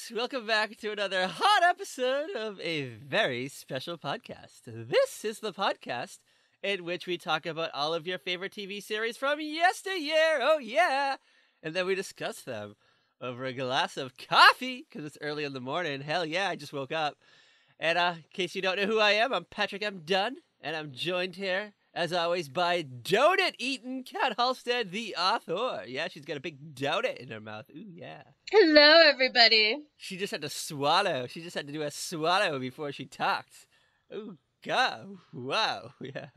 folks. Welcome back to another hot episode of a very special podcast. This is the podcast in which we talk about all of your favorite TV series from yesteryear. Oh, yeah. And then we discuss them over a glass of coffee because it's early in the morning. Hell yeah, I just woke up. And in case you don't know who I am, I'm Patrick M. Dunn, and I'm joined here, as always, by donut-eating Kat Halstead, the author. Yeah, she's got a big donut in her mouth. Ooh, yeah. Hello, everybody. She just had to swallow. She just had to do a swallow before she talked. Ooh, God. Wow. Yeah.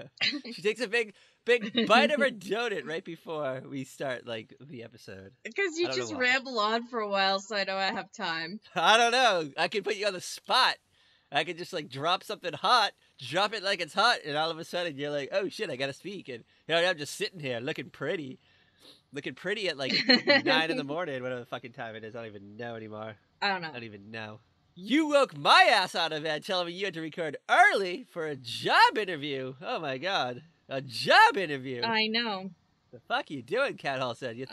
She takes a big bite of her donut right before we start, the episode. Because you just ramble on for a while, so I know I have time. I don't know. I can put you on the spot. I could just, drop something hot, drop it like it's hot, and all of a sudden you're like, oh, shit, I gotta speak. And here I am just sitting here looking pretty. Looking pretty at, 9 in the morning, whatever the fucking time it is. I don't even know anymore. I don't know. I don't even know. You woke my ass out of bed telling me you had to record early for a job interview. Oh, my God. A job interview. I know. The fuck you doing, Kat Halstead? You're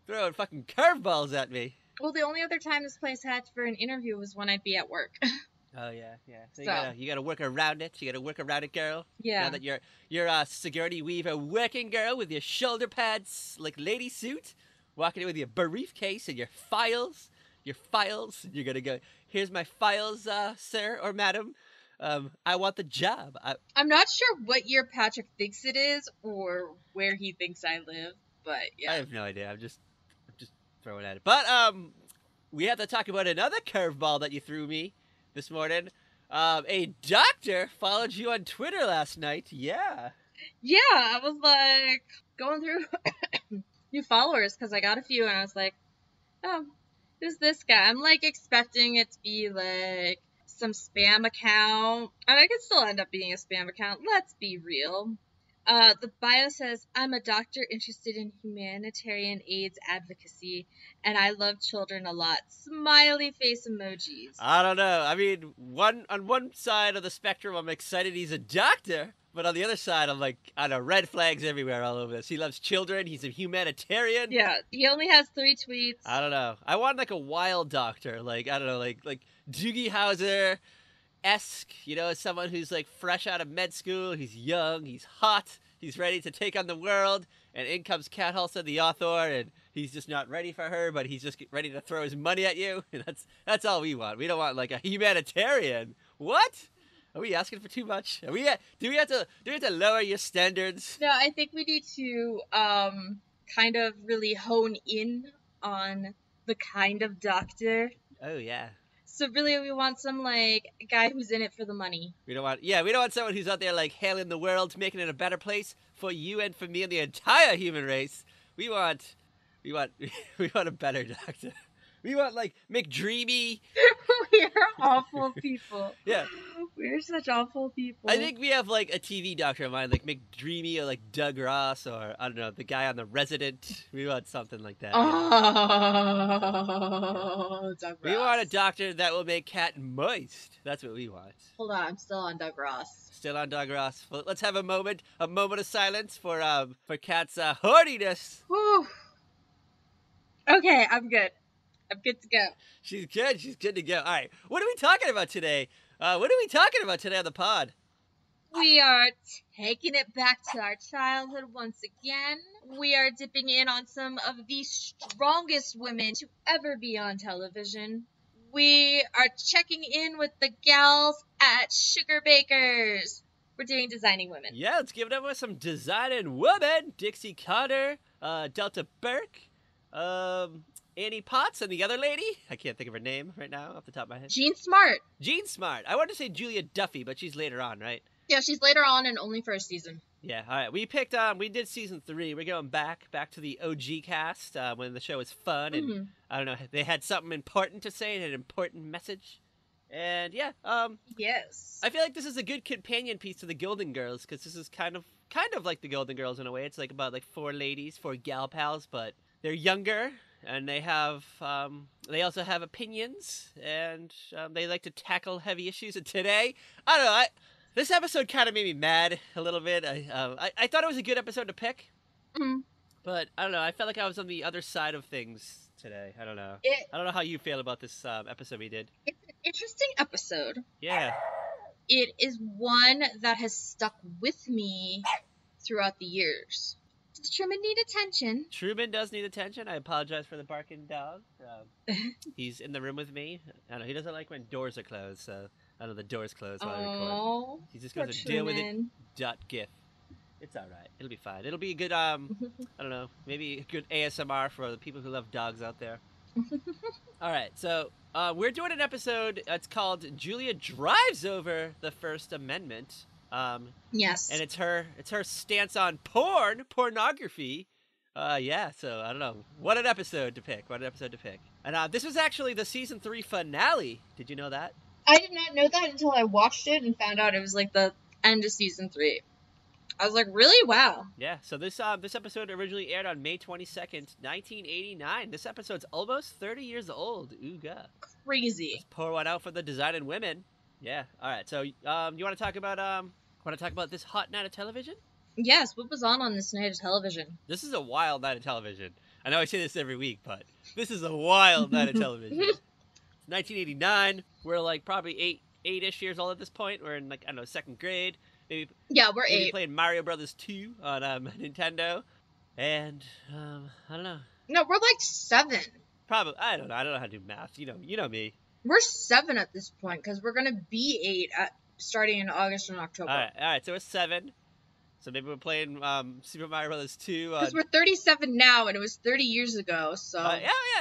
throwing fucking curveballs at me. Well, the only other time this place had for an interview was when I'd be at work. Oh, yeah. So you gotta work around it. You gotta work around it, girl. Yeah. Now that you're a Sigourney Weaver working girl with your shoulder pads, lady suit, walking in with your briefcase and your files. You're gonna go, here's my files, sir or madam. I want the job. I'm not sure what year Patrick thinks it is or where he thinks I live, but yeah. I have no idea. I'm just throwing at it. But, we have to talk about another curveball that you threw me this morning. A doctor followed you on Twitter last night. Yeah. Yeah, I was going through new followers because I got a few and I was like, oh, who's this guy? I'm expecting it to be some spam account. And it could still end up being a spam account. Let's be real. The bio says, I'm a doctor interested in humanitarian AIDS advocacy, and I love children a lot. Smiley face emojis. I don't know. I mean, on one side of the spectrum, I'm excited he's a doctor, but on the other side, I'm I don't know, red flags everywhere all over this. He loves children. He's a humanitarian. Yeah, he only has 3 tweets. I don't know. I want a wild doctor. I don't know, like Doogie Howser-esque, someone who's fresh out of med school. He's young. He's hot. He's ready to take on the world. And in comes Kat Halstead, the author, and he's just not ready for her, but he's just ready to throw his money at you. And that's all we want. We don't want a humanitarian. What? Are we asking for too much? Do we have to lower your standards? No, I think we need to kind of really hone in on the kind of doctor. Oh yeah. So really, we want some guy who's in it for the money. We don't want someone who's out there hailing the world, making it a better place for you and for me and the entire human race. We want a better doctor. We want McDreamy. We're awful people. Yeah. We're such awful people. I think we have a TV doctor in mind, McDreamy or Doug Ross or I don't know, the guy on The Resident. We want something like that. Oh, Doug Ross. We want a doctor that will make Kat moist. That's what we want. Hold on, I'm still on Doug Ross. Still on Doug Ross. Well, let's have a moment of silence for Kat's horniness. Whew. Okay, I'm good. I'm good to go. She's good. She's good to go. All right. What are we talking about today? On the pod? We are taking it back to our childhood once again. We are dipping in on some of the strongest women to ever be on television. We are checking in with the gals at Sugarbakers. We're doing Designing Women. Yeah, let's give it up with some Designing Women. Dixie Carter, Delta Burke, Annie Potts, and the other lady. I can't think of her name right now off the top of my head. Jean Smart. Jean Smart. I wanted to say Julia Duffy, but she's later on, right? Yeah, she's later on and only for a season. Yeah, all right. We did season 3. We're going back to the OG cast when the show was fun. And I don't know, they had something important to say and an important message. And yeah, yes. I feel like this is a good companion piece to the Golden Girls because this is kind of like the Golden Girls in a way. It's about 4 ladies, 4 gal pals, but they're younger. And they also have opinions, and they like to tackle heavy issues. And today, I don't know, this episode kind of made me mad a little bit. I thought it was a good episode to pick. Mm-hmm. But I don't know. I felt like I was on the other side of things today. I don't know. I don't know how you feel about this episode we did. It's an interesting episode. Yeah. It is one that has stuck with me throughout the years. Does Truman need attention? Truman does need attention. I apologize for the barking dog. He's in the room with me. I don't know. He doesn't like when doors are closed, so I don't know the door's closed while I record. He's just going to deal with it. .gif. It's all right. It'll be fine. It'll be a good, I don't know, maybe a good ASMR for the people who love dogs out there. All right, so we're doing an episode. It's called Julia Drives Over the First Amendment. Yes. And it's her stance on pornography. Yeah, so I don't know. What an episode to pick. And this was actually the season 3 finale. Did you know that? I did not know that until I watched it and found out it was like the end of season 3. I was like, really? Wow. Yeah, so this episode originally aired on May 22nd, 1989. This episode's almost 30 years old. Ooga. Crazy. Let's pour one out for the designing women. Yeah. All right. So, you want to talk about this hot night of television? Yes. What was on this night of television? This is a wild night of television. I know I say this every week, but this is a wild night of television. It's 1989. We're like probably eight-ish years old at this point. We're in like, I don't know, second grade. Maybe we're 8. Playing Mario Brothers 2 on Nintendo. And, I don't know. No, we're like 7. Probably. I don't know how to do math. You know me. We're 7 at this point because we're going to be 8 starting in August and October. All right. So we're 7. So maybe we're playing Super Mario Brothers 2. Because we're 37 now, and it was 30 years ago, so...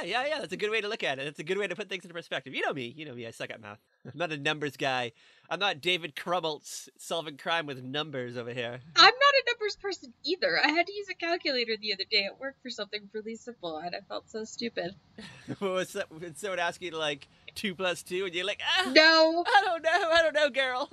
Yeah. That's a good way to look at it. It's a good way to put things into perspective. You know me. I suck at math. I'm not a numbers guy. I'm not David Krumholtz solving crime with numbers over here. I'm not a numbers person either. I had to use a calculator the other day at work for something really simple, and I felt so stupid. When someone asked you, like, 2 plus 2, and you're like, no. I don't know, girl.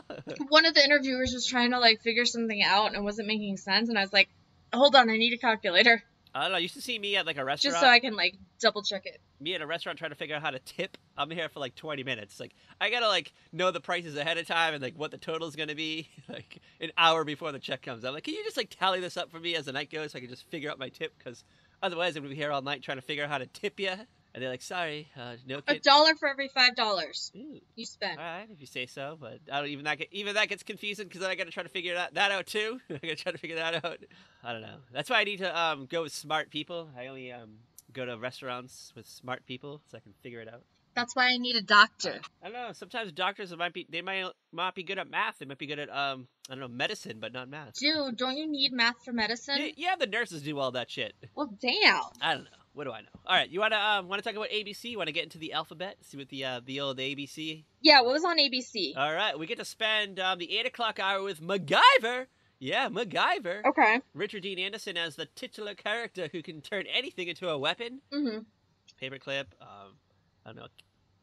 One of the interviewers was trying to, like, figure something out, and it wasn't making sense, and I was like, hold on, I need a calculator. I don't know. You used to see me at, like, a restaurant. Just so I can, like, double check it. Me at a restaurant trying to figure out how to tip. I'm here for, like, 20 minutes. Like, I gotta, like, know the prices ahead of time and, like, what the total's gonna be, like, an hour before the check comes. I'm like, can you just, like, tally this up for me as the night goes so I can just figure out my tip? Because otherwise I'm gonna be here all night trying to figure out how to tip you. And they're like, sorry, no kid. $1 for every $5 you spend. All right, if you say so. But I don't even that gets confusing because then I got to try to figure that out too. I got to try to figure that out. I don't know. That's why I need to go with smart people. I only go to restaurants with smart people so I can figure it out. That's why I need a doctor. I don't know. Sometimes doctors might not be good at math. They might be good at I don't know, medicine, but not math. Dude, don't you need math for medicine? Yeah, the nurses do all that shit. Well, damn. I don't know. What do I know? All right, you want to talk about ABC? You want to get into the alphabet? See what the old ABC? Yeah, what was on ABC? All right, we get to spend the 8 o'clock hour with MacGyver. Yeah, MacGyver. Okay. Richard Dean Anderson as the titular character who can turn anything into a weapon. Mm-hmm. Paperclip. I don't know,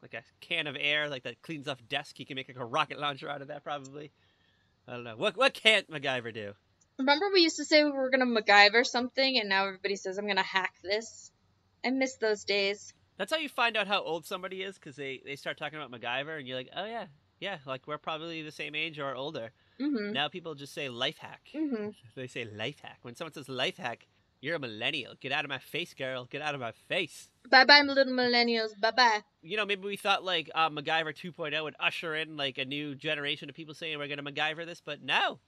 like a can of air, like that cleans off desk. He can make like a rocket launcher out of that, probably. I don't know. What can't MacGyver do? Remember we used to say we were going to MacGyver something, and now everybody says I'm going to hack this? I miss those days. That's how you find out how old somebody is, because they start talking about MacGyver, and you're like, oh yeah, like we're probably the same age or older. Mm-hmm. Now people just say life hack. Mm-hmm. They say life hack. When someone says life hack, you're a millennial. Get out of my face, girl. Get out of my face. Bye-bye, my little millennials. Bye-bye. Maybe we thought like MacGyver 2.0 would usher in like a new generation of people saying we're going to MacGyver this, but no.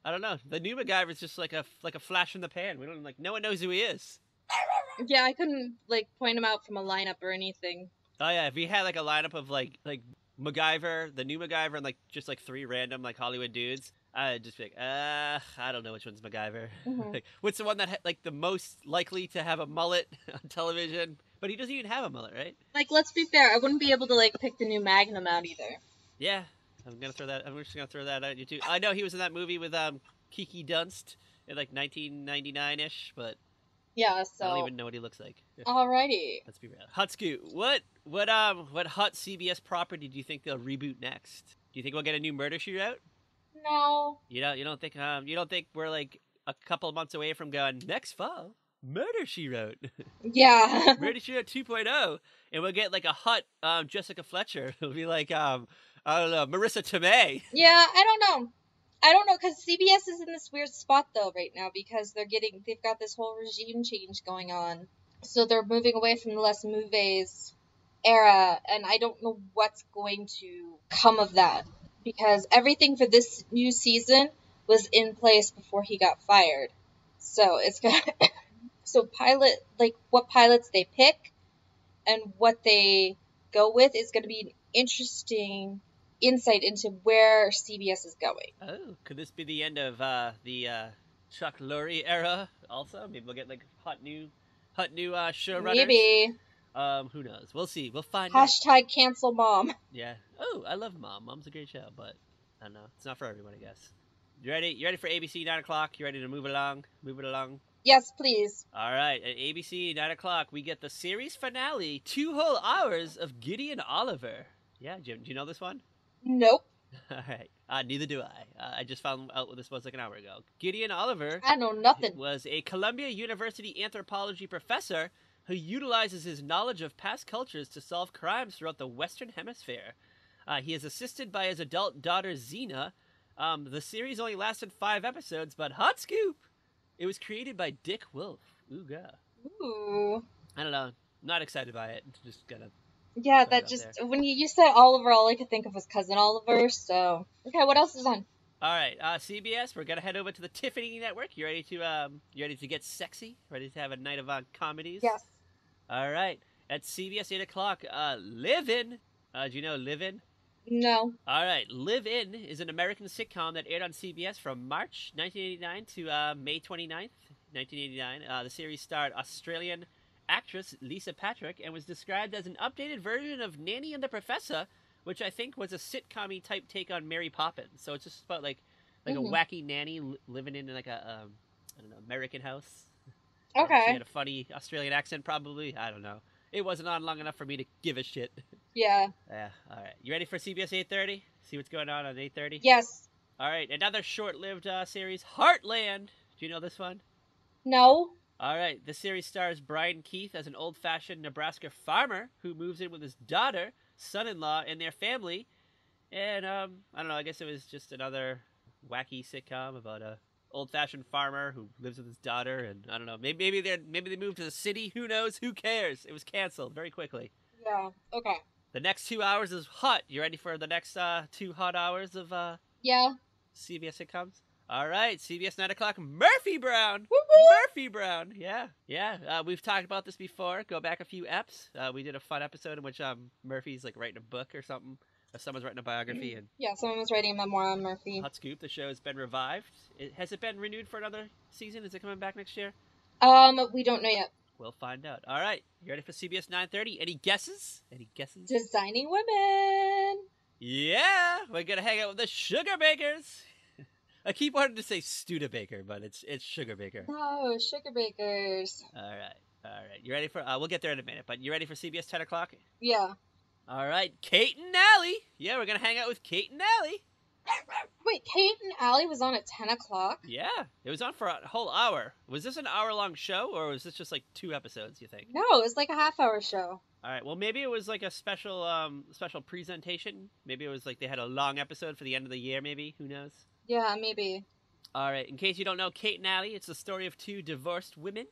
I don't know. The new MacGyver is just like a flash in the pan. We don't no one knows who he is. Yeah, I couldn't like point him out from a lineup or anything. Oh yeah, if we had like a lineup of like MacGyver, the new MacGyver, and like just like 3 random like Hollywood dudes, I'd just be like, I don't know which one's MacGyver. Mm-hmm. Like, what's the one that like the most likely to have a mullet on television? But he doesn't even have a mullet, right? Like, let's be fair, I wouldn't be able to like pick the new Magnum out either. Yeah, I'm just gonna throw that at you too. I know he was in that movie with Kiki Dunst in like 1999-ish, but yeah, so I don't even know what he looks like. Alrighty. Let's be real. Hutscoot, what hot CBS property do you think they'll reboot next? Do you think we'll get a new Murder She Wrote? No. You don't think we're like a couple of months away from going next fall? Murder She Wrote. Yeah. Murder She Wrote 2.0, and we'll get like a hot Jessica Fletcher. It'll be like I don't know, Marissa Tomei. Yeah, I don't know. I don't know, because CBS is in this weird spot though right now because they've got this whole regime change going on. So they're moving away from the Les Movies era, and I don't know what's going to come of that because everything for this new season was in place before he got fired. So it's gonna so what pilots they pick and what they go with is going to be an interesting insight into where CBS is going. Oh, could this be the end of the Chuck Lorre era? Also, maybe we'll get like hot new showrunners. Maybe. Who knows? We'll see. We'll find out. Hashtag cancel Mom. Yeah. Oh, I love Mom. Mom's a great show, but I don't know. It's not for everyone, I guess. You ready? You ready for ABC 9 o'clock? You ready to move it along? Move it along. Yes, please. All right. At ABC 9 o'clock, we get the series finale: 2 whole hours of Gideon Oliver. Yeah, Jim. Do you know this one? Nope. All right. Neither do I. I just found out what this was like an hour ago. Gideon Oliver I know nothing. was a Columbia University anthropology professor who utilizes his knowledge of past cultures to solve crimes throughout the Western Hemisphere. He is assisted by his adult daughter, Xena. The series only lasted 5 episodes, but hot scoop! It was created by Dick Wolf. Ooga. Ooh. I don't know. Not excited by it. Just gonna... Yeah, that just... When you said Oliver, all I could think of was Cousin Oliver, so... Okay, what else is on? All right, CBS, we're gonna head over to the Tiffany Network. You ready to get sexy? Ready to have a night of comedies? Yes. All right, at CBS 8 o'clock, Live In. Do you know Live In? No. All right, Live In is an American sitcom that aired on CBS from March 1989 to May 29th, 1989. The series starred Australian actress Lisa Patrick and was described as an updated version of Nanny and the Professor, which I think was a sitcom-y type take on Mary Poppins. So it's just about like a wacky nanny living in like a I don't know, American house. Okay. She had a funny Australian accent, probably. I don't know. It wasn't on long enough for me to give a shit. Yeah. Yeah. All right. You ready for CBS 8:30? See what's going on 8:30? Yes. All right. Another short-lived series, Heartland. Do you know this one? No. All right. The series stars Brian Keith as an old-fashioned Nebraska farmer who moves in with his daughter, son-in-law, and their family. And I don't know. I guess it was just another wacky sitcom about a old-fashioned farmer who lives with his daughter, and I don't know. Maybe they moved to the city. Who knows? Who cares? It was canceled very quickly. Yeah. Okay. The next 2 hours is hot. You ready for the next 2 hot hours of Yeah. CBS sitcoms? All right, CBS 9 o'clock, Murphy Brown. Woo-hoo! Murphy Brown, yeah. We've talked about this before. Go back a few eps. We did a fun episode in which Murphy's like writing a book or something. Or someone's writing a biography. And Yeah, someone was writing a memoir on Murphy. hot scoop, the show has been revived. Has it been renewed for another season? Is it coming back next year? We don't know yet. We'll find out. All right, you ready for CBS 9:30? Any guesses? Designing Women. Yeah, we're gonna hang out with the Sugarbakers. I keep wanting to say Studebaker, but it's Sugarbaker. No, Sugarbakers. All right. You ready for? We'll get there in a minute. But you ready for CBS 10 o'clock? Yeah. All right, Kate and Allie. Yeah, we're gonna hang out with Kate and Allie. Wait, Kate and Allie was on at 10 o'clock? Yeah, it was on for a whole hour. Was this an hour-long show, or was this just like 2 episodes? You think? No, it was like a half-hour show. All right. Well, maybe it was like a special presentation. Maybe it was like they had a long episode for the end of the year. Maybe, who knows? Yeah, maybe. All right. In case you don't know, Kate and Allie, it's the story of 2 divorced women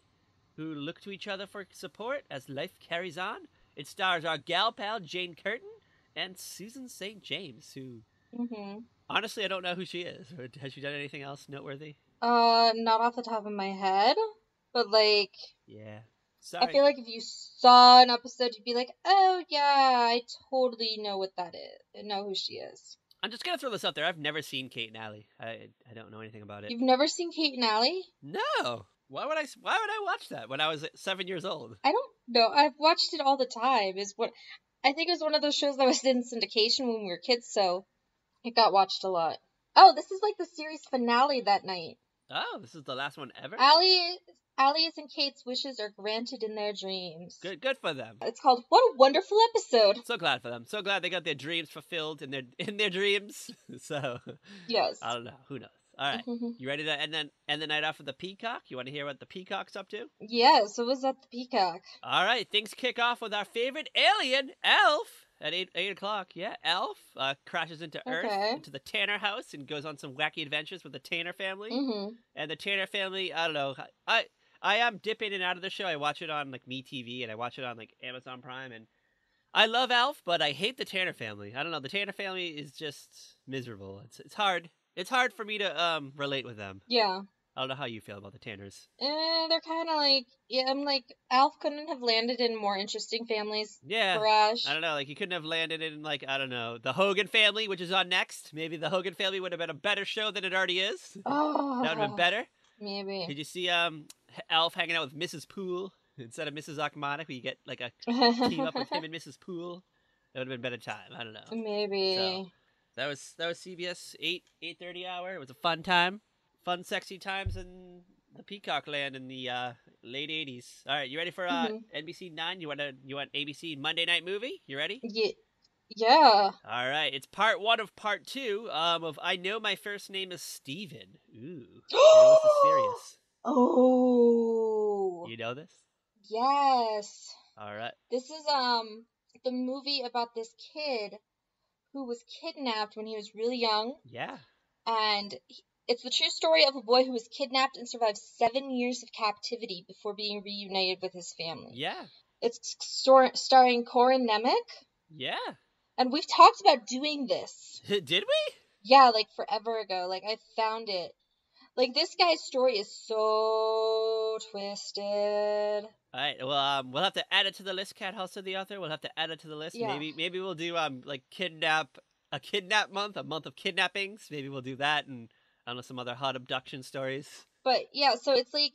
who look to each other for support as life carries on. It stars our gal pal Jane Curtin and Susan St. James, who honestly I don't know who she is. Has she done anything else noteworthy? Not off the top of my head, but like, yeah. Sorry. I feel like if you saw an episode, you'd be like, oh yeah, I totally know what that is. I know who she is. I'm just gonna throw this out there. I've never seen Kate and Allie. I don't know anything about it. You've never seen Kate and Allie? No. Why would I watch that when I was 7 years old? I don't know. I've watched it all the time. I think it was one of those shows that was in syndication when we were kids, so it got watched a lot. Oh, this is like the series finale that night. Oh, this is the last one ever? Allie's and Kate's wishes are granted in their dreams. Good for them. It's called What a Wonderful Episode. So glad for them. So glad they got their dreams fulfilled in their dreams. So yes. I don't know. Who knows? All right. You ready to end the night off with the Peacock? You want to hear what the Peacock's up to? Yeah, so was that the Peacock? All right. Things kick off with our favorite alien, Elf. at 8 o'clock. Yeah, Elf crashes into Earth, Okay. into the Tanner house, and goes on some wacky adventures with the Tanner family. Mm-hmm. And the Tanner family, I don't know. I am dipping in and out of the show. I watch it on like MeTV, and I watch it on like Amazon Prime, and I love Elf, but I hate the Tanner family. I don't know. The Tanner family is just miserable. It's hard. It's hard for me to relate with them. Yeah. I don't know how you feel about the Tanners. They're kind of like, yeah, I'm like, Alf couldn't have landed in more interesting families. Yeah. Barrage. I don't know. Like, you couldn't have landed in, like, I don't know, the Hogan family, which is on next. Maybe the Hogan family would have been a better show than it already is. Oh. That would have been better. Maybe. Did you see Alf hanging out with Mrs. Poole instead of Mrs. Akmanik, where you get, like, a team up with him and Mrs. Poole? That would have been a better time. I don't know. Maybe. So, that was CBS 8:30 hour. It was a fun time. Fun, sexy times in the Peacock land in the late 80s. All right, you ready for NBC 9? You want ABC Monday Night Movie? You ready? Yeah. All right, it's part 1 of part 2 of I Know My First Name is Steven. Ooh. You know this is serious. Oh. You know this? Yes. All right. This is the movie about this kid who was kidnapped when he was really young. Yeah. And it's the true story of a boy who was kidnapped and survived 7 years of captivity before being reunited with his family. Yeah. It's starring Corin Nemec. Yeah. And we've talked about doing this. Did we? Yeah, like forever ago. Like, I found it. Like, this guy's story is so twisted. All right. Well, we'll have to add it to the list. Cat House of the Author. We'll have to add it to the list. Yeah. Maybe we'll do like kidnap month, a month of kidnappings. Maybe we'll do that, and I don't know, some other hot abduction stories. But yeah, so it's like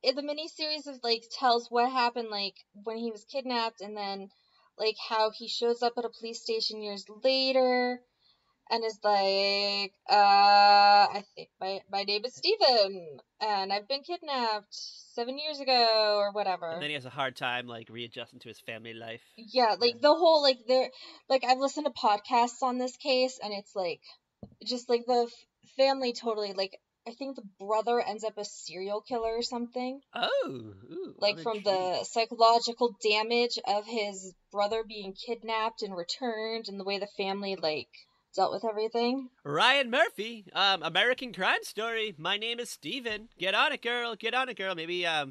the miniseries of like tells what happened like when he was kidnapped, and then like how he shows up at a police station years later. And is like, I think my name is Steven, and I've been kidnapped 7 years ago, or whatever. And then he has a hard time, like, readjusting to his family life. Yeah, like, the whole, like, I've listened to podcasts on this case, and it's, like, just, like, the family totally, like, I think the brother ends up a serial killer or something. Oh! Ooh, like, from the psychological damage of his brother being kidnapped and returned, and the way the family, like, dealt with everything. Ryan Murphy, American Crime Story. My name is Steven. Get on it, girl. Get on it, girl. Maybe, I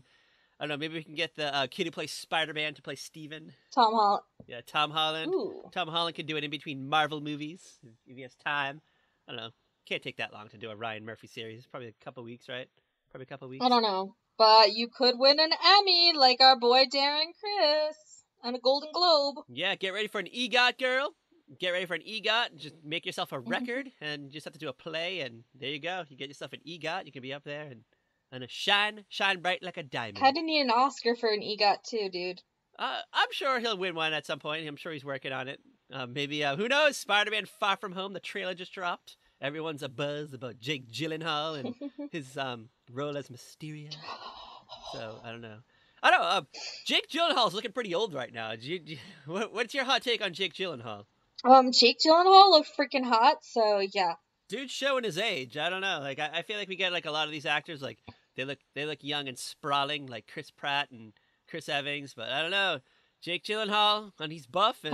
don't know, maybe we can get the kid who plays Spider-Man to play Steven. Tom Holland. Yeah, Tom Holland. Ooh. Tom Holland can do it in between Marvel movies if he has time. I don't know. Can't take that long to do a Ryan Murphy series. It's probably a couple weeks, right? Probably a couple weeks. I don't know. But you could win an Emmy like our boy Darren Criss. And a Golden Globe. Yeah, get ready for an EGOT, girl. Get ready for an EGOT. Just make yourself a record, and you just have to do a play, and there you go. You get yourself an EGOT. You can be up there and shine bright like a diamond. Kinda need an Oscar for an EGOT too, dude. I'm sure he'll win one at some point. I'm sure he's working on it. Maybe, who knows? Spider-Man Far From Home, the trailer just dropped. Everyone's abuzz about Jake Gyllenhaal and his role as Mysterio. So, I don't know. I don't know. Jake Gyllenhaal's looking pretty old right now. What's your hot take on Jake Gyllenhaal? Jake Gyllenhaal looks freaking hot, so yeah. Dude's showing his age. I don't know. Like, I feel like we get like a lot of these actors, like they look young and sprawling, like Chris Pratt and Chris Evans. But I don't know. Jake Gyllenhaal, and he's buff and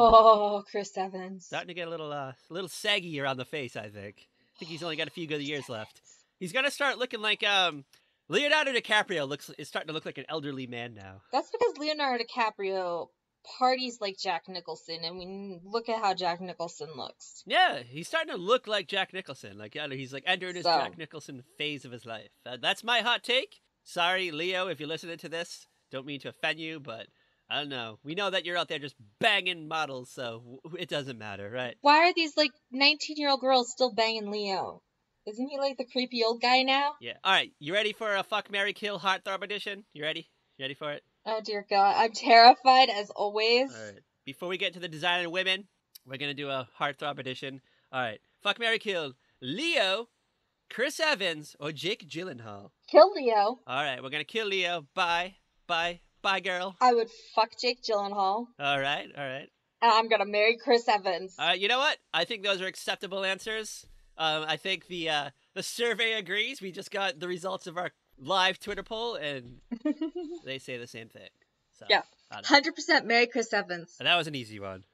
Chris Evans starting to get a little saggy around the face. I think he's only got a few good years left. He's gonna start looking like Leonardo DiCaprio is starting to look like an elderly man now. That's because Leonardo DiCaprio parties like Jack Nicholson, and we look at how Jack Nicholson looks. Yeah, he's starting to look like Jack Nicholson. Like, he's like entering his Jack Nicholson phase of his life. That's my hot take. Sorry, Leo, if you're listening to this. Don't mean to offend you, but I don't know. We know that you're out there just banging models, so it doesn't matter, right? Why are these, like, 19-year-old girls still banging Leo? Isn't he, like, the creepy old guy now? Yeah. All right, you ready for a Fuck, Marry, Kill Heartthrob edition? You ready? You ready for it? Oh, dear God. I'm terrified, as always. All right. Before we get to the design of women, we're going to do a Heartthrob edition. All right. Fuck, Marry, Kill Leo, Chris Evans, or Jake Gyllenhaal. Kill Leo. All right. We're going to kill Leo. Bye, girl. I would fuck Jake Gyllenhaal. All right. And I'm going to marry Chris Evans. All right. You know what? I think those are acceptable answers. I think the survey agrees. We just got the results of our live Twitter poll, and they say the same thing. So, yeah, 100% marry Chris Evans. And that was an easy one.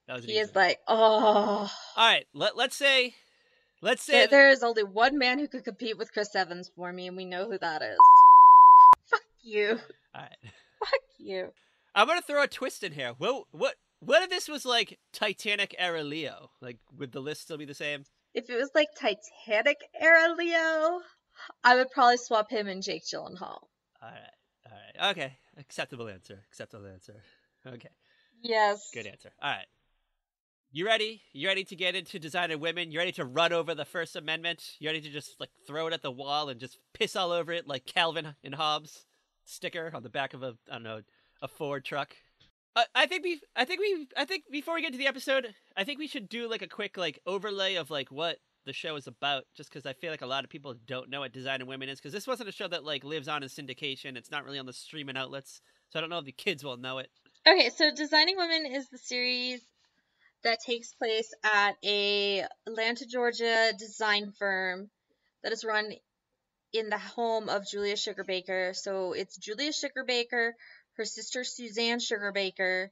That was an He easy is one. like, oh. All right, let's say There is only one man who could compete with Chris Evans for me, and we know who that is. Fuck you. all right. Fuck you. I'm gonna throw a twist in here. What if this was like Titanic era Leo? Like, would the list still be the same? If it was like Titanic era Leo, I would probably swap him and Jake Gyllenhaal. All right, okay. Acceptable answer. Okay, Yes. good answer. All right. You ready? You ready to get into Designing Women? You ready to run over the First Amendment? You ready to just like throw it at the wall and just piss all over it like Calvin and Hobbes sticker on the back of a, I don't know, a Ford truck? I think before we get to the episode, I think we should do like a quick like overlay of like what the show is about, just because I feel like a lot of people don't know what Designing Women is, because this wasn't a show that like lives on in syndication. It's not really on the streaming outlets, so I don't know if the kids will know it. Okay, so Designing Women is the series that takes place at a Atlanta, Georgia design firm that is run in the home of Julia Sugarbaker. So it's Julia Sugarbaker, her sister Suzanne Sugarbaker,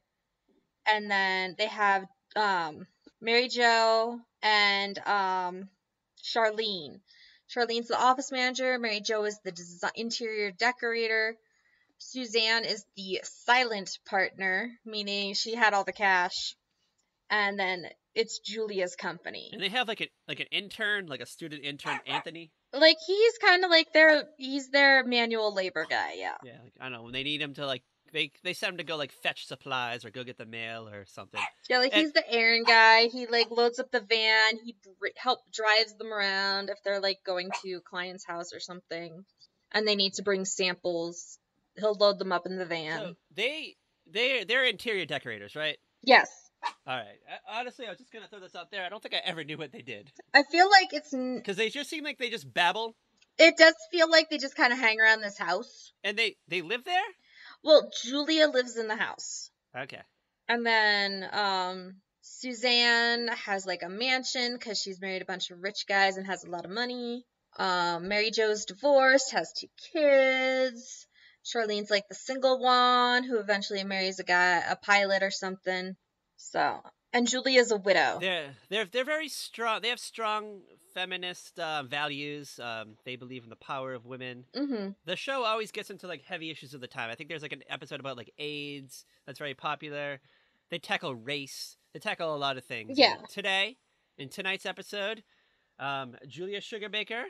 and then they have Mary Jo and Charlene. Charlene's the office manager. Mary Jo is the interior decorator. Suzanne is the silent partner, meaning she had all the cash. And then it's Julia's company. And they have like an intern, like a student intern, Anthony. Like he's kind of like he's their manual labor guy, yeah. Yeah, like, I don't know, when they need him to like they send him to go like fetch supplies or go get the mail or something. Yeah, like he's the errand guy. He like loads up the van. He drives them around if they're like going to a client's house or something, and they need to bring samples. He'll load them up in the van. So they're interior decorators, right? Yes. All right. Honestly, I was just gonna throw this out there. I don't think I ever knew what they did, I feel like because they just seem like they just babble. It does feel like they just kind of hang around this house. And they live there? Well, Julia lives in the house. Okay. And then Suzanne has like a mansion because she's married a bunch of rich guys and has a lot of money. Mary Jo's divorced, has 2 kids. Charlene's like the single one who eventually marries a pilot or something. So, and Julia's a widow. They're very strong. They have strong feminist values. They believe in the power of women. Mm-hmm. The show always gets into like heavy issues of the time. I think there's like an episode about like AIDS that's very popular. They tackle race. They tackle a lot of things. Yeah. And in tonight's episode, Julia Sugarbaker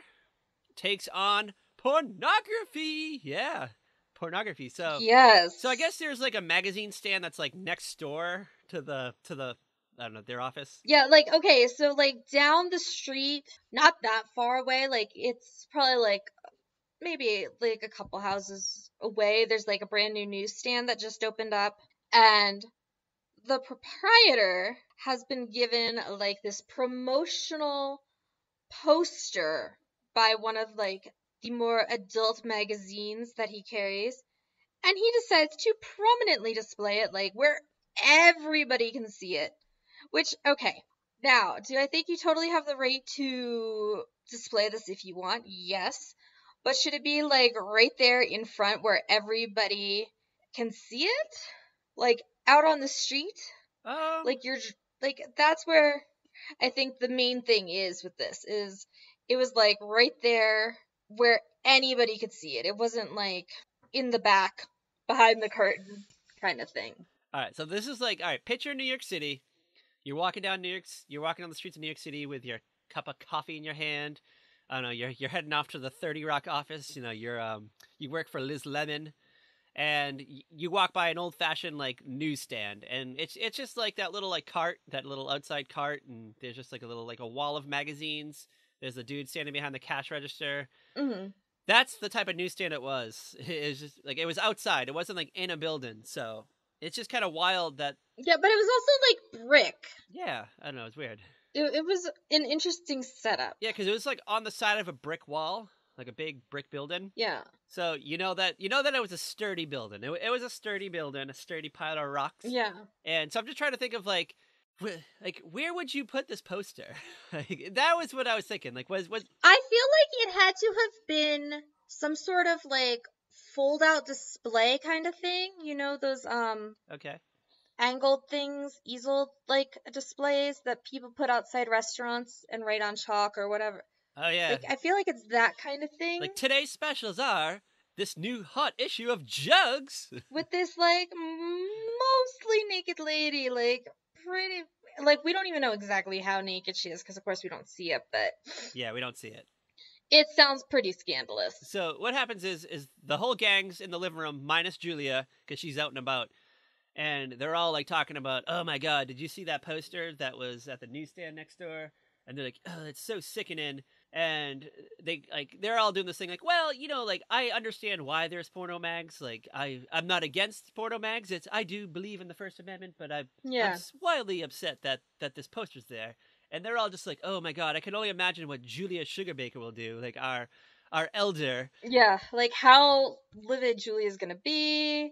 takes on pornography. Yeah, pornography. So yes. So I guess there's like a magazine stand that's like next door to the I don't know, their office. Yeah, like okay, so like down the street, not that far away, like it's probably like maybe like a couple houses away, there's like a brand new newsstand that just opened up, and the proprietor has been given like this promotional poster by one of like the more adult magazines that he carries, and he decides to prominently display it like where everybody can see it. Which, okay, now, do I think you totally have the right to display this if you want? Yes. But should it be, like, right there in front where everybody can see it? Like, out on the street? Like, that's where I think the main thing is with this, is it was, like, right there where anybody could see it. It wasn't, like, in the back, behind the curtain kind of thing. All right, so this is like, all right, picture New York City. You're walking down the streets of New York City with your cup of coffee in your hand. I don't know, you're heading off to the 30 Rock office. You know, you work for Liz Lemon, and you walk by an old-fashioned like newsstand, and it's just like that little like cart, that little outside cart, and there's just like a wall of magazines. There's a dude standing behind the cash register. Mm-hmm. That's the type of newsstand it was. It's just like it was outside. It wasn't like in a building, so. It's just kind of wild that... Yeah, but it was also, like, brick. Yeah, I don't know, it's weird. It was an interesting setup. Yeah, because it was, like, on the side of a brick wall, like a big brick building. Yeah. So, you know that it was a sturdy building. It was a sturdy building, a sturdy pile of rocks. Yeah. And so I'm just trying to think of, like where would you put this poster? That was what I was thinking. Like, was... I feel like it had to have been some sort of, like, fold-out display kind of thing. You know, those, Okay. angled things, easel like displays that people put outside restaurants and write on chalk or whatever. Oh, yeah. Like, I feel like it's that kind of thing. Like, today's specials are this new hot issue of Jugs. With this, like, mostly naked lady, like, pretty... Like, we don't even know exactly how naked she is, because, of course, we don't see it, but... Yeah, we don't see it. It sounds pretty scandalous. So what happens is the whole gang's in the living room, minus Julia, because she's out and about. And they're all, like, talking about, oh, my God, did you see that poster that was at the newsstand next door? And they're like, oh, it's so sickening. And they're all doing this thing like, well, you know, like, I understand why there's porno mags. Like, I'm not against porno mags. I do believe in the First Amendment, but I'm wildly upset that this poster's there. And they're all just like, oh, my God, I can only imagine what Julia Sugarbaker will do. Like, our elder. Yeah, like, how livid Julia's gonna be,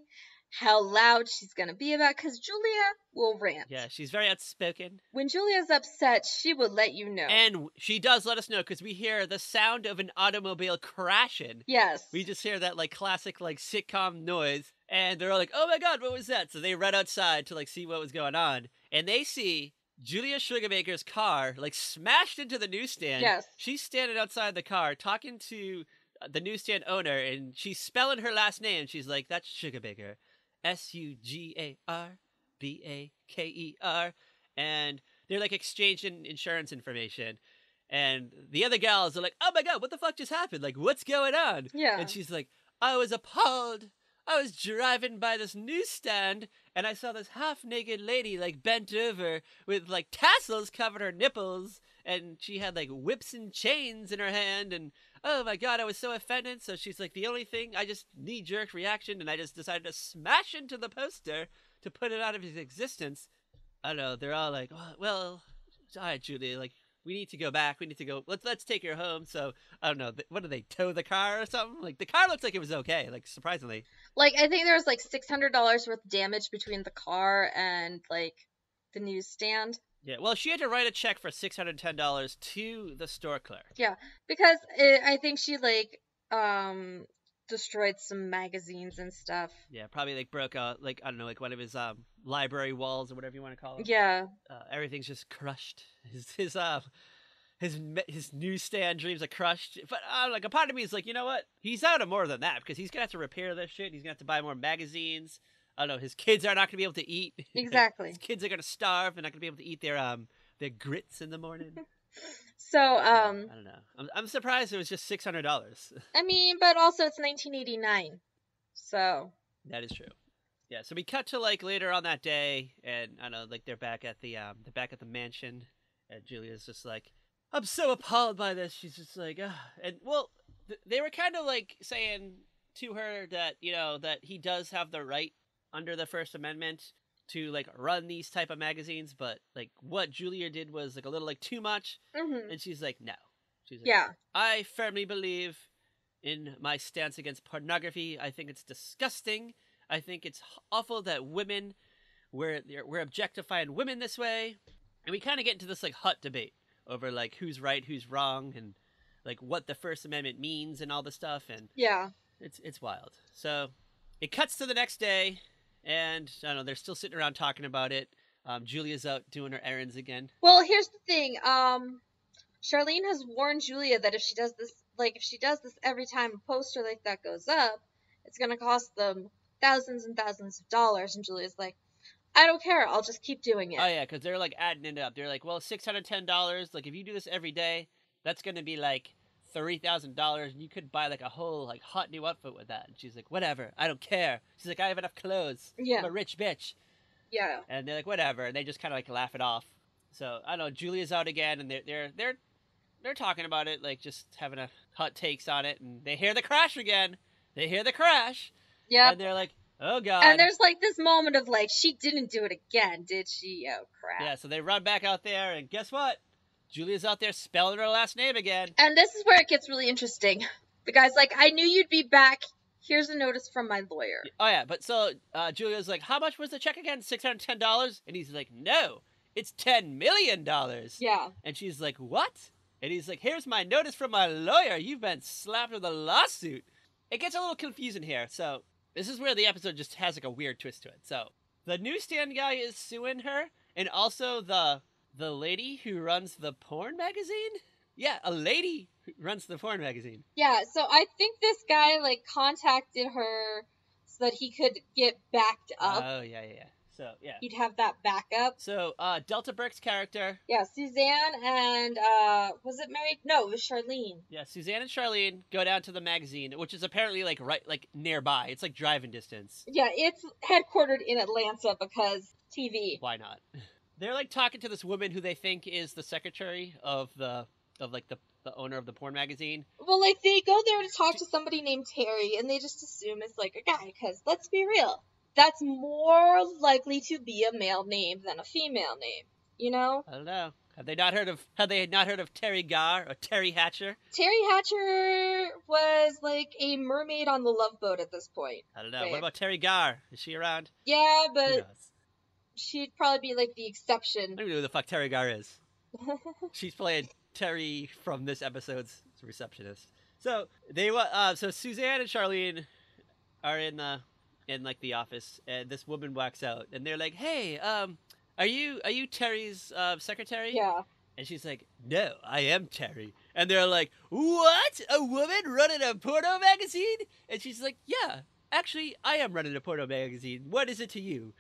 how loud she's gonna be about, because Julia will rant. Yeah, she's very outspoken. When Julia's upset, she will let you know. And she does let us know, because we hear the sound of an automobile crashing. Yes. We just hear that, like, classic, like, sitcom noise, and they're all like, oh my God, what was that? So they run outside to, like, see what was going on, and they see Julia Sugarbaker's car, like, smashed into the newsstand. Yes. She's standing outside the car talking to the newsstand owner, and she's spelling her last name. She's like, that's Sugarbaker. Sugarbaker. And they're, like, exchanging insurance information. And the other gals are like, oh my God, what the fuck just happened? Like, what's going on? Yeah. And she's like, I was appalled. I was driving by this newsstand, and I saw this half-naked lady, like, bent over with, like, tassels covering her nipples, and she had, like, whips and chains in her hand, and, oh my God, I was so offended. So she's like, the only thing, I just knee-jerk reaction, and I just decided to smash into the poster to put it out of his existence. I don't know, they're all like, well, all right, Julie, like, we need to go back. We need to go. Let's take her home. So I don't know. What do they tow the car or something? Like, the car looks like it was okay. Like, surprisingly. Like, I think there was like $600 worth of damage between the car and like the newsstand. Yeah. Well, she had to write a check for $610 to the store clerk. Yeah, because I think she like destroyed some magazines and stuff. Yeah, probably like broke out, like, I don't know, like one of his library walls or whatever you want to call it. Yeah. Everything's just crushed. His newsstand dreams are crushed. But like, a part of me is like, you know what? He's out of more than that, because he's gonna have to repair this shit. He's gonna have to buy more magazines. I don't know. His kids are not gonna be able to eat. Exactly. His kids are gonna starve and not gonna be able to eat their grits in the morning. So, I don't know. I'm surprised it was just $600. I mean, but also it's 1989, so. That is true. Yeah, so we cut to, like, later on that day, and I don't know, like, they're back at the mansion, and Julia's just like, I'm so appalled by this. She's just like, ugh. And, well, they were kind of, like, saying to her that, you know, that he does have the right under the First Amendment to, like, run these type of magazines, but, like, what Julia did was, like, a little, like, too much. Mm-hmm. And she's like, no. She's like, yeah. I firmly believe in my stance against pornography. I think it's disgusting. I think it's awful that we're objectifying women this way. And we kind of get into this, like, hot debate over, like, who's right, who's wrong, and, like, what the First Amendment means and all this stuff. And yeah, it's wild. So it cuts to the next day. And, I don't know, they're still sitting around talking about it. Julia's out doing her errands again. Well, here's the thing. Charlene has warned Julia that if she does this every time a poster like that goes up, it's going to cost them thousands and thousands of dollars. And Julia's like, I don't care. I'll just keep doing it. Oh, yeah, because they're, like, adding it up. They're like, well, $610. Like, if you do this every day, that's going to be, like, $3,000, and you could buy, like, a whole, like, hot new outfit with that. And she's like, whatever, I don't care. She's like, I have enough clothes. Yeah. I'm a rich bitch. Yeah. And they're like, whatever, and they just kind of, like, laugh it off. So, I don't know, Julia's out again, and they're talking about it, like, just having a hot takes on it, and they hear the crash again. They hear the crash. Yeah. And they're like, oh, God. And there's, like, this moment of, like, she didn't do it again, did she? Oh, crap. Yeah, so they run back out there, and guess what? Julia's out there spelling her last name again. And this is where it gets really interesting. The guy's like, I knew you'd be back. Here's a notice from my lawyer. Oh, yeah. But so Julia's like, how much was the check again? $610? And he's like, no, it's $10 million. Yeah. And she's like, what? And he's like, here's my notice from my lawyer. You've been slapped with a lawsuit. It gets a little confusing here. So this is where the episode just has, like, a weird twist to it. So the newsstand guy is suing her, and also the lady who runs the porn magazine. Yeah, a lady who runs the porn magazine. Yeah, so I think this guy like contacted her so that he could get backed up. Oh yeah. So yeah, he'd have that backup. So Delta Burke's character. Yeah, Suzanne and was it married? No, it was Charlene. Yeah, Suzanne and Charlene go down to the magazine, which is apparently like right like nearby. It's like driving distance. Yeah, it's headquartered in Atlanta because TV. Why not? They're like talking to this woman who they think is the secretary of the owner of the porn magazine. Well, like they go there to talk to somebody named Terry, and they just assume it's like a guy. Because let's be real, that's more likely to be a male name than a female name. You know? I don't know. Have they not heard of Terry Garr or Terry Hatcher? Terry Hatcher was like a mermaid on the Love Boat at this point. I don't know. Right? What about Terry Garr? Is she around? Yeah, but she'd probably be like the exception. I don't know who the fuck Terry Garr is. She's playing Terry from this episode's receptionist. So so Suzanne and Charlene are in like the office, and this woman walks out, and they're like, "Hey, are you Terry's secretary?" Yeah. And she's like, "No, I am Terry." And they're like, "What? A woman running a porno magazine?" And she's like, "Yeah, actually, I am running a porno magazine. What is it to you?"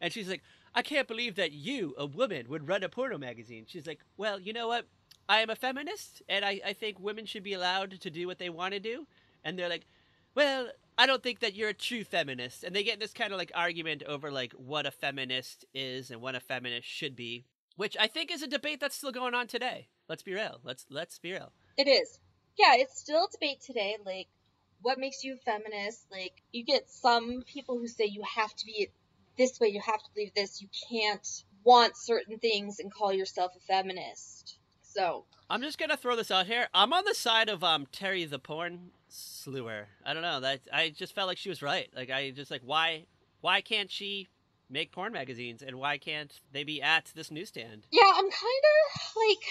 And she's like, "I can't believe that you, a woman, would run a porno magazine." She's like, "Well, you know what? I am a feminist, and I think women should be allowed to do what they want to do." And they're like, "Well, I don't think that you're a true feminist." And they get this kind of like argument over like what a feminist is and what a feminist should be, which I think is a debate that's still going on today. Let's be real. Let's be real. It is. Yeah, it's still a debate today. Like, what makes you a feminist? Like, you get some people who say you have to be this way, you have to believe this, you can't want certain things and call yourself a feminist. So I'm just gonna throw this out here. I'm on the side of Terry the porn slewer. I don't know. That I just felt like she was right. Like I just like why can't she make porn magazines, and why can't they be at this newsstand? Yeah, I'm kind of like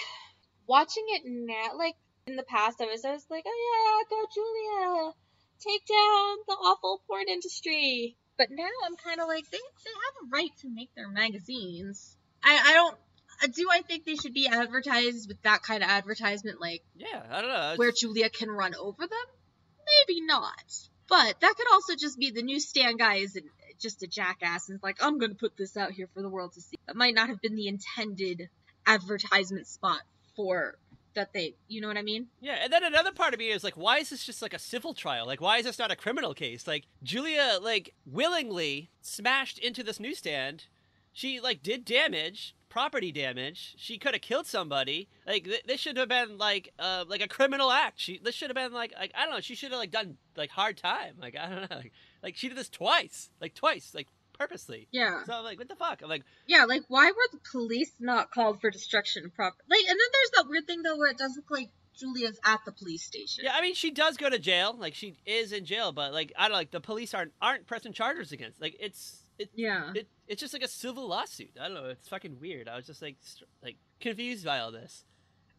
watching it now. Like in the past, I was like, oh yeah, go Julia, take down the awful porn industry. But now I'm kind of like they have a right to make their magazines. I think they should be advertised with that kind of advertisement, like, yeah, I don't know, where Julia can run over them? Maybe not. But that could also just be the newsstand guy isn't just a jackass and is like, I'm going to put this out here for the world to see. That might not have been the intended advertisement spot for that they, you know what I mean? Yeah, and then another part of me is like, why is this just like a civil trial? Like, why is this not a criminal case? Like, Julia, like, willingly smashed into this newsstand. She, like, did damage, property damage. She could have killed somebody. Like, this should have been, like a criminal act. This should have been, like, I don't know, she should have, like, done, like, hard time. Like, I don't know. Like, she did this twice, like, purposely. Yeah. So I'm like, what the fuck? I'm like, yeah, like, why were the police not called for destruction of property? Like, and then there's that weird thing, though, where it does look like Julia's at the police station. Yeah, I mean, she does go to jail. Like, she is in jail, but, like, I don't know, like, the police aren't pressing charges against. Like, it's just like a civil lawsuit. I don't know. It's fucking weird. I was just like confused by all this.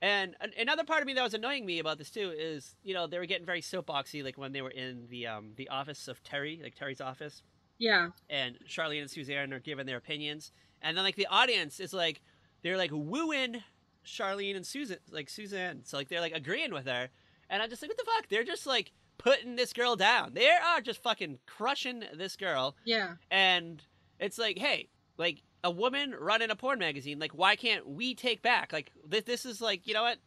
And another part of me that was annoying me about this too is, you know, they were getting very soapboxy, like when they were in the office of Terry, like Terry's office. Yeah. And Charlene and Suzanne are giving their opinions, and then like the audience is like, they're like wooing Charlene and Suzanne. So like they're like agreeing with her, and I'm just like, what the fuck? They're just like putting this girl down. They are just fucking crushing this girl. Yeah. And it's like, hey, like a woman running a porn magazine, like why can't we take back? Like this is like, you know what?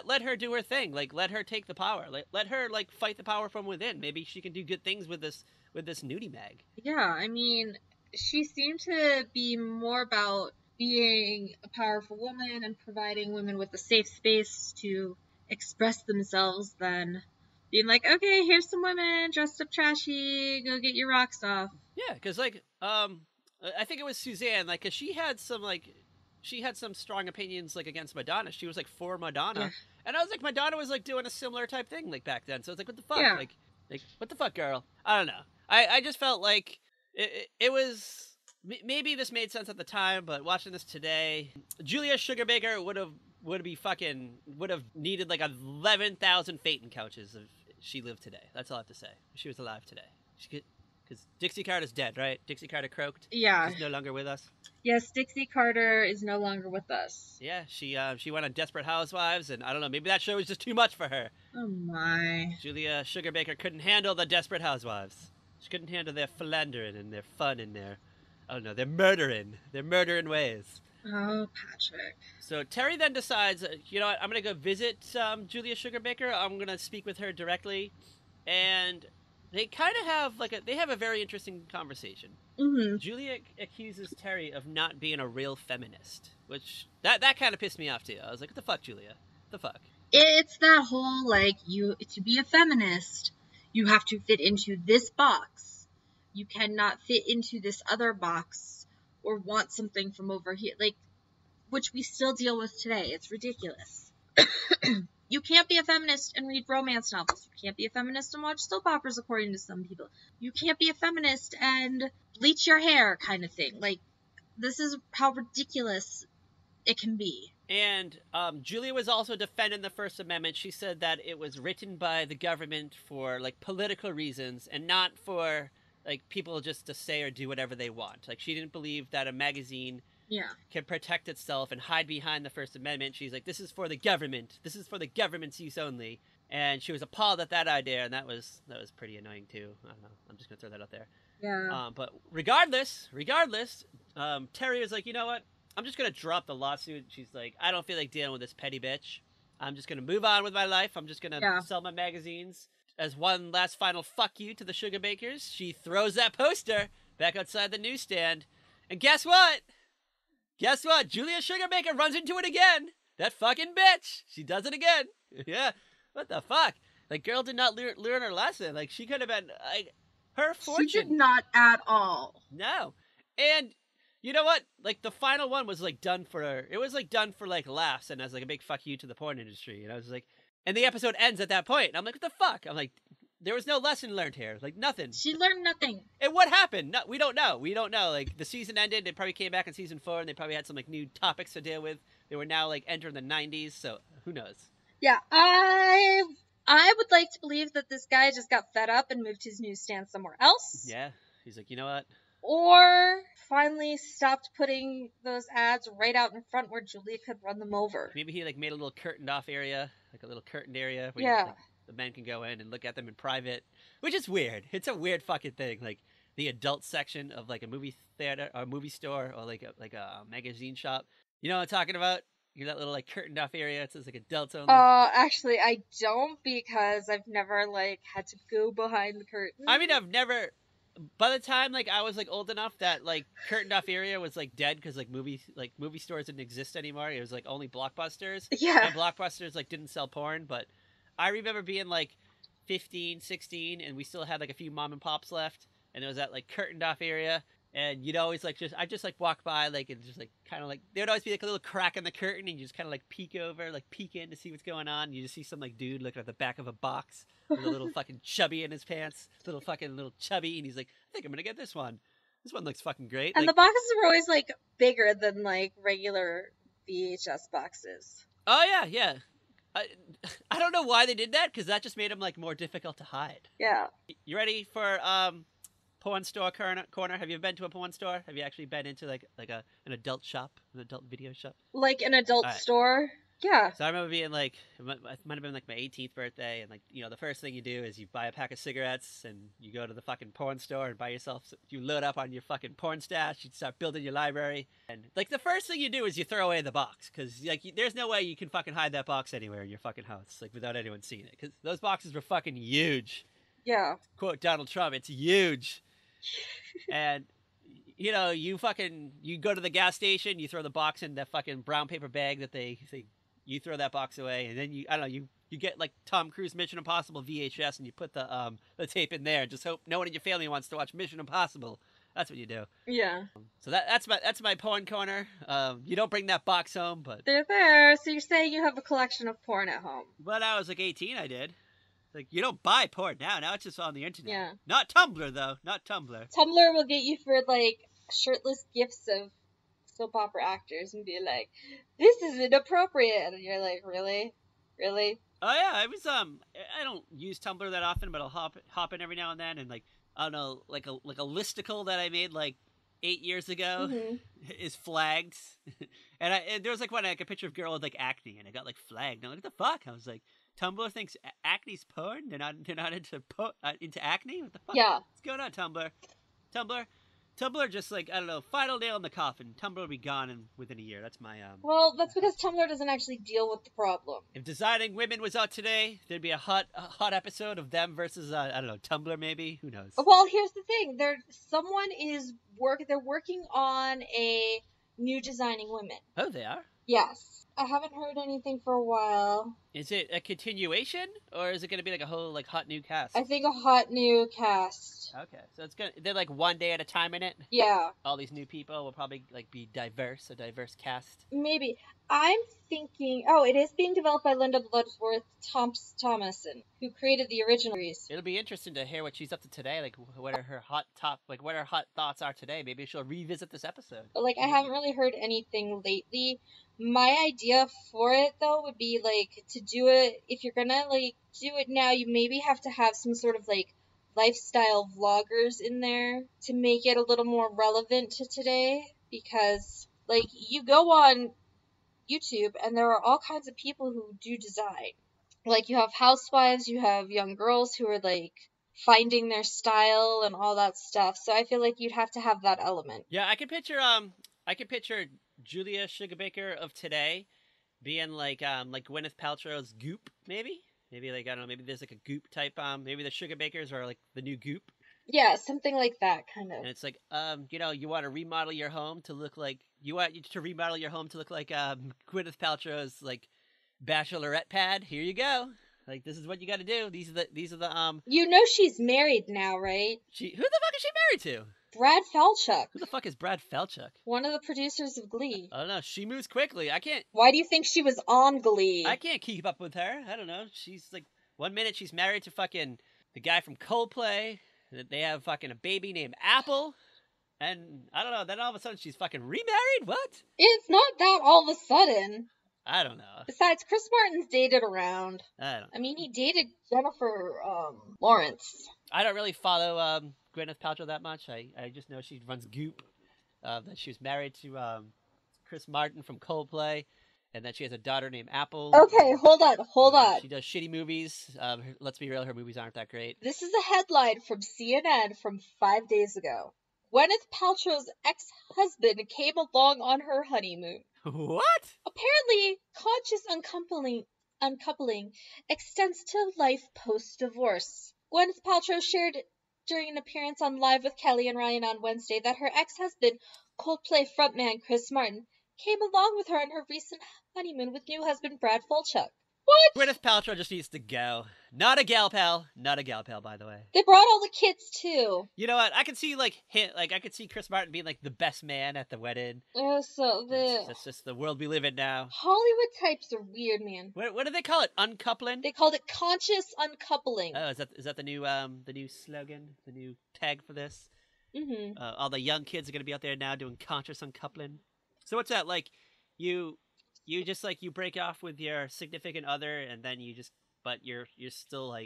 Let her do her thing. Like let her take the power. Let her like fight the power from within. Maybe she can do good things with this nudie mag. Yeah, I mean, she seemed to be more about being a powerful woman and providing women with a safe space to express themselves than being like, okay, here's some women dressed up trashy, go get your rocks off. Yeah, because like, I think it was Suzanne, like, cause she had some strong opinions like against Madonna. She was like for Madonna, yeah. And I was like, Madonna was like doing a similar type thing like back then. So I was like, what the fuck? Yeah. Like what the fuck, girl? I don't know. I just felt like it was, maybe this made sense at the time, but watching this today, Julia Sugarbaker would have needed like 11,000 Phaeton couches if she lived today. That's all I have to say. If she was alive today, Because Dixie Carter's dead, right? Dixie Carter croaked. Yeah. She's no longer with us. Yes, Dixie Carter is no longer with us. Yeah, she went on Desperate Housewives, and I don't know, maybe that show was just too much for her. Oh my. Julia Sugarbaker couldn't handle the Desperate Housewives. She couldn't handle their philandering and their fun and their, I don't know, their murdering ways. Oh, Patrick. So Terry then decides, you know what, I'm going to go visit Julia Sugarbaker. I'm going to speak with her directly. And they kind of have, they have a very interesting conversation. Mm-hmm. Julia accuses Terry of not being a real feminist, which, that kind of pissed me off too. I was like, what the fuck, Julia? What the fuck? It's that whole, to be a feminist, you have to fit into this box. You cannot fit into this other box or want something from over here, which we still deal with today. It's ridiculous. You can't be a feminist and read romance novels. You can't be a feminist and watch soap operas, according to some people. You can't be a feminist and bleach your hair, kind of thing. This is how ridiculous it can be. And Julia was also defending the First Amendment. She said that it was written by the government for, political reasons and not for, people just to say or do whatever they want. She didn't believe that a magazine can protect itself and hide behind the First Amendment. She's like, this is for the government. This is for the government's use only. And she was appalled at that idea, and that was pretty annoying too. I don't know. I'm just going to throw that out there. Yeah. But regardless, Terry was like, you know what? I'm just going to drop the lawsuit. She's like, I don't feel like dealing with this petty bitch. I'm just going to move on with my life. I'm just going to sell my magazines. As one last final fuck you to the Sugarbakers, she throws that poster back outside the newsstand. And guess what? Julia Sugarbaker runs into it again. That fucking bitch. She does it again. Yeah. What the fuck? Girl did not learn her lesson. She could have been, her fortune. She did not at all. No. And you know what? The final one was, done for, it was, done for, laughs and as, a big fuck you to the porn industry. And I was like, and the episode ends at that point. And I'm like, what the fuck? I'm like, there was no lesson learned here. Nothing. She learned nothing. And what happened? No, we don't know. The season ended. They probably came back in season 4 and they probably had some, new topics to deal with. They were now, entering the 90s. So who knows? Yeah, I would like to believe that this guy just got fed up and moved his newsstand somewhere else. Yeah. He's like, you know what? Or finally stopped putting those ads right out in front where Julia could run them over. Maybe he made a little curtained off area, a little curtained area where the men can go in and look at them in private, which is weird. It's a weird fucking thing. The adult section of a movie theater or a movie store or a magazine shop. You know what I'm talking about? That little curtained off area. It says adults only. Actually, I don't because I've never had to go behind the curtain. I mean, I've never. By the time I was old enough that curtained off area was dead because movie stores didn't exist anymore. It was only Blockbusters. Yeah. And Blockbusters didn't sell porn, but I remember being 15, 16, and we still had a few mom and pops left, and it was that curtained off area. And you'd always I just walk by and just kind of there would always be a little crack in the curtain, and you just kind of peek over, peek in to see what's going on. And you just see some dude looking at the back of a box with a little fucking chubby in his pants, little chubby, and he's like, I think I'm gonna get this one. This one looks fucking great. And the boxes were always bigger than regular VHS boxes. Oh yeah. I don't know why they did that because that just made them more difficult to hide. Yeah. You ready for porn store corner? Have you been to a porn store? Have you actually been into an adult shop, an adult video shop? An adult store? Yeah. So I remember being it might have been my 18th birthday, and the first thing you do is you buy a pack of cigarettes and you go to the fucking porn store and buy yourself. You load up on your fucking porn stash. You start building your library, and the first thing you do is you throw away the box because there's no way you can fucking hide that box anywhere in your fucking house without anyone seeing it because those boxes were fucking huge. Yeah. Quote Donald Trump, it's huge. And you go to the gas station, you throw the box in that fucking brown paper bag that you throw that box away, and then you get Tom Cruise Mission Impossible VHS and you put the tape in there and just hope no one in your family wants to watch Mission Impossible. That's what you do. Yeah. So that's my porn corner. You don't bring that box home, but they're there. So you're saying you have a collection of porn at home? When I was 18, I did. You don't buy porn now. Now it's just on the internet. Yeah. Not Tumblr, though. Not Tumblr. Tumblr will get you for, shirtless gifs of soap opera actors and be like, this is inappropriate. And you're like, really? Really? Oh, yeah. I don't use Tumblr that often, but I'll hop in every now and then. And, I don't know, like a listicle that I made like 8 years ago Mm-hmm. is flagged, and there was like a picture of a girl with like acne, and it got like flagged. I'm like, what the fuck? I was like, Tumblr thinks acne's porn. They're not into acne. What the fuck? Yeah. What's going on, Tumblr? Tumblr just like, I don't know, final nail in the coffin. Tumblr will be gone within a year. That's my Well, that's because Tumblr doesn't actually deal with the problem. If Designing Women was out today, there'd be a hot episode of them versus I don't know, Tumblr maybe. Who knows? Well, here's the thing. They're working on a new Designing Women. Oh, they are. Yes. I haven't heard anything for a while. Is it a continuation, or is it going to be like a whole like hot new cast? I think a hot new cast. Okay, so they're like one day at a time in it. Yeah. All these new people will probably like be a diverse cast. Maybe. I'm thinking. Oh, it is being developed by Linda Bloodworth Thomason, who created the original series. It'll be interesting to hear what she's up to today. Like, what are her hot thoughts are today? Maybe she'll revisit this episode. But I haven't really heard anything lately. My idea for it though would be to do it. If you're gonna do it now, you maybe have to have some sort of lifestyle vloggers in there to make it a little more relevant to today, because you go on YouTube and there are all kinds of people who do design. You have housewives, you have young girls who are finding their style and all that stuff. So I feel like you'd have to have that element. Yeah, I can picture Julia Sugarbaker of today being like Gwyneth Paltrow's Goop, maybe I don't know, maybe there's a Goop type, maybe the Sugarbakers are the new Goop. Yeah, something like that, kind of. And it's you want to remodel your home to look like Gwyneth Paltrow's bachelorette pad. Here you go. This is what you got to do. These are the You know she's married now, right? Who the fuck is she married to? Brad Falchuk. Who the fuck is Brad Falchuk? One of the producers of Glee. I don't know. She moves quickly. I can't. Why do you think she was on Glee? I can't keep up with her. I don't know. She's 1 minute she's married to fucking the guy from Coldplay. They have fucking a baby named Apple. And I don't know. Then all of a sudden she's fucking remarried? What? It's not that all of a sudden. I don't know. Besides, Chris Martin's dated around. I mean, he dated Jennifer Lawrence. I don't really follow Gwyneth Paltrow that much. I just know she runs Goop. That she was married to Chris Martin from Coldplay. And that she has a daughter named Apple. Okay, hold on. She does shitty movies. Let's be real, her movies aren't that great. This is a headline from CNN from 5 days ago. Gwyneth Paltrow's ex-husband came along on her honeymoon. What? Apparently, conscious uncoupling extends to life post-divorce. Gwyneth Paltrow shared during an appearance on Live with Kelly and Ryan on Wednesday that her ex-husband, Coldplay frontman Chris Martin, came along with her on her recent honeymoon with new husband Brad Falchuk. What? Gwyneth Paltrow just needs to go. Not a gal pal, by the way. They brought all the kids too. You know what? I could see I could see Chris Martin being the best man at the wedding. That's just the world we live in now. Hollywood types are weird, man. What do they call it? Uncoupling? They called it conscious uncoupling. Oh, is that the new slogan, the new tag for this? Mm-hmm. All the young kids are gonna be out there now doing conscious uncoupling. So what's that you just you break off with your significant other and then but you're still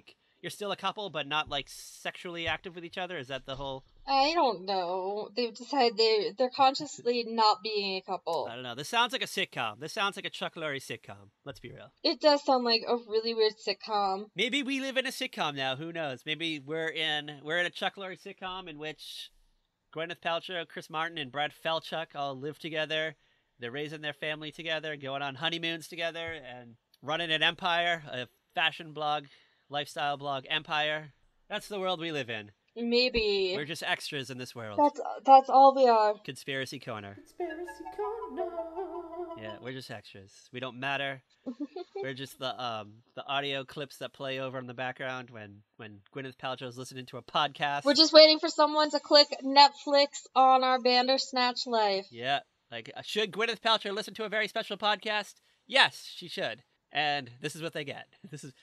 you're still a couple but not sexually active with each other? Is that the whole? I don't know. They've decided they're consciously not being a couple. I don't know. This sounds like a sitcom. This sounds like a Chuck Lorre sitcom. Let's be real. It does sound like a really weird sitcom. Maybe we live in a sitcom now. Who knows? Maybe we're in a Chuck Lorre sitcom in which Gwyneth Paltrow, Chris Martin, and Brad Falchuk all live together. They're raising their family together, going on honeymoons together, and running an empire, a fashion blog, lifestyle blog empire. That's the world we live in. Maybe. We're just extras in this world. That's all we are. Conspiracy Corner. Yeah, we're just extras. We don't matter. We're just the audio clips that play over in the background when Gwyneth Paltrow's listening to a podcast. We're just waiting for someone to click Netflix on our Bandersnatch life. Yeah. Should Gwyneth Paltrow listen to a very special podcast? Yes, she should. And this is what they get.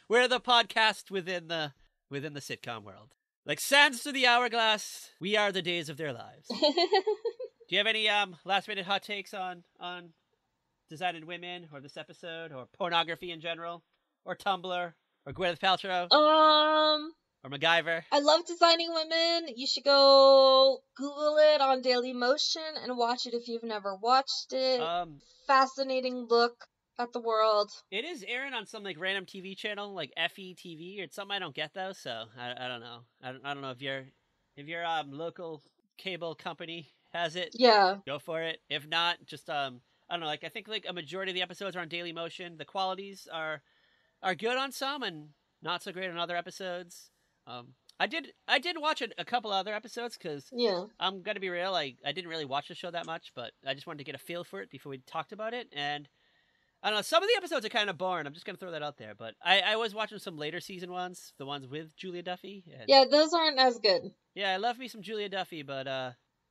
We're the podcast within the sitcom world. Like sands through the hourglass, we are the days of their lives. Do you have any last minute hot takes on Designing Women or this episode or pornography in general or Tumblr or Gwyneth Paltrow? or MacGyver. I love Designing Women. You should go Google it on Dailymotion and watch it if you've never watched it. Fascinating look at the world. It is airing on some like random TV channel, like FETV. It's something I don't get though, so I don't know. I don't know if your local cable company has it. Yeah. Go for it. If not, just I don't know. Like I think like a majority of the episodes are on Dailymotion. The qualities are good on some and not so great on other episodes. I did watch a couple other episodes because I'm gonna be real. I didn't really watch the show that much, but I just wanted to get a feel for it before we talked about it. And I don't know, some of the episodes are kind of boring. I'm just gonna throw that out there. But I was watching some later season ones, the ones with Julia Duffy. And yeah, those aren't as good. yeah, I love me some Julia Duffy, but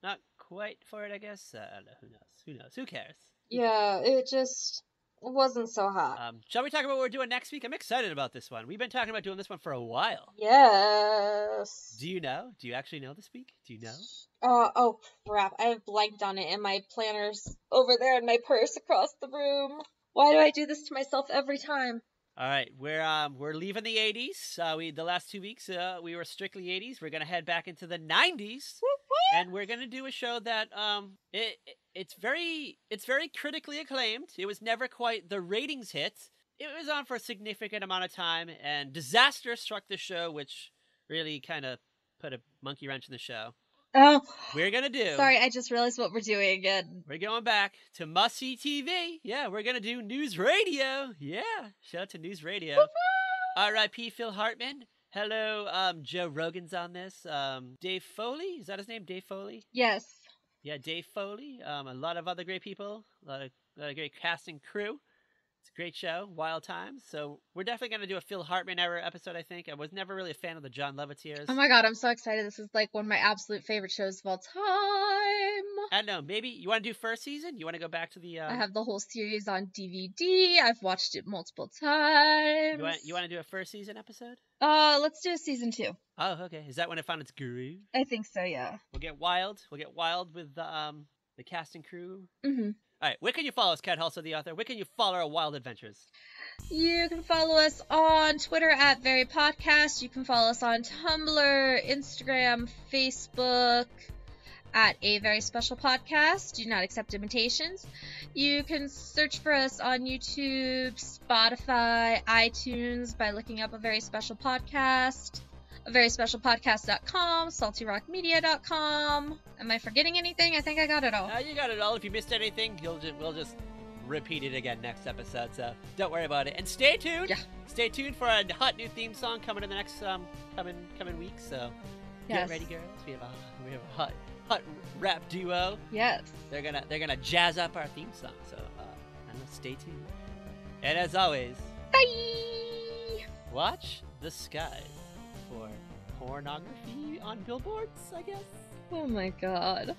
not quite for it, I guess. I don't know. Who knows? Who cares? Yeah, it just wasn't so hot. Shall we talk about what we're doing next week? I'm excited about this one. We've been talking about doing this one for a while. Yes. Do you know? Do you actually know this week? Do you know? Oh crap! I have blanked on it, and my planner's over there in my purse across the room. Why do I do this to myself every time? All right, we're leaving the 80s. The last 2 weeks we were strictly 80s. We're gonna head back into the 90s, and we're gonna do a show that it's very critically acclaimed. It was never quite the ratings hit. It was on for a significant amount of time, and disaster struck the show, which really kind of put a monkey wrench in the show. Oh, we're gonna do. Sorry, I just realized what we're doing again. We're going back to Must See TV. Yeah, we're gonna do News Radio. Yeah, shout out to News Radio. R.I.P. Phil Hartman. Hello, Joe Rogan's on this. Dave Foley, is that his name? Dave Foley. Yes. Yeah, Dave Foley. A lot of other great people. A lot of great cast and crew. It's a great show, Wild Times. So we're definitely going to do a Phil Hartman era episode, I think. I was never really a fan of the John Lovittiers. Oh my god, I'm so excited. This is like one of my absolute favorite shows of all time. I don't know. Maybe you want to do first season? You want to go back to the... I have the whole series on DVD. I've watched it multiple times. You want to do a first season episode? Let's do a season 2. Oh, okay. Is that when it found its groove? I think so, yeah. We'll get wild. We'll get wild with the cast and crew. Mm-hmm. All right, where can you follow us, Kat Hulsa, the author? Where can you follow our wild adventures? You can follow us on Twitter at Very Podcast. You can follow us on Tumblr, Instagram, Facebook at A Very Special Podcast. Do not accept imitations. You can search for us on YouTube, Spotify, iTunes by looking up A Very Special Podcast. AverySpecialPodcast.com, SaltyRockMedia.com. Am I forgetting anything? I think I got it all. You got it all. If you missed anything, we'll just repeat it again next episode, so don't worry about it. And stay tuned. Yeah. Stay tuned for a hot new theme song coming in the next coming weeks. So get ready, girls. We have a hot rap duo. Yes. They're gonna jazz up our theme song. So stay tuned. And as always, bye. Watch the skies for pornography on billboards, I guess. Oh my god.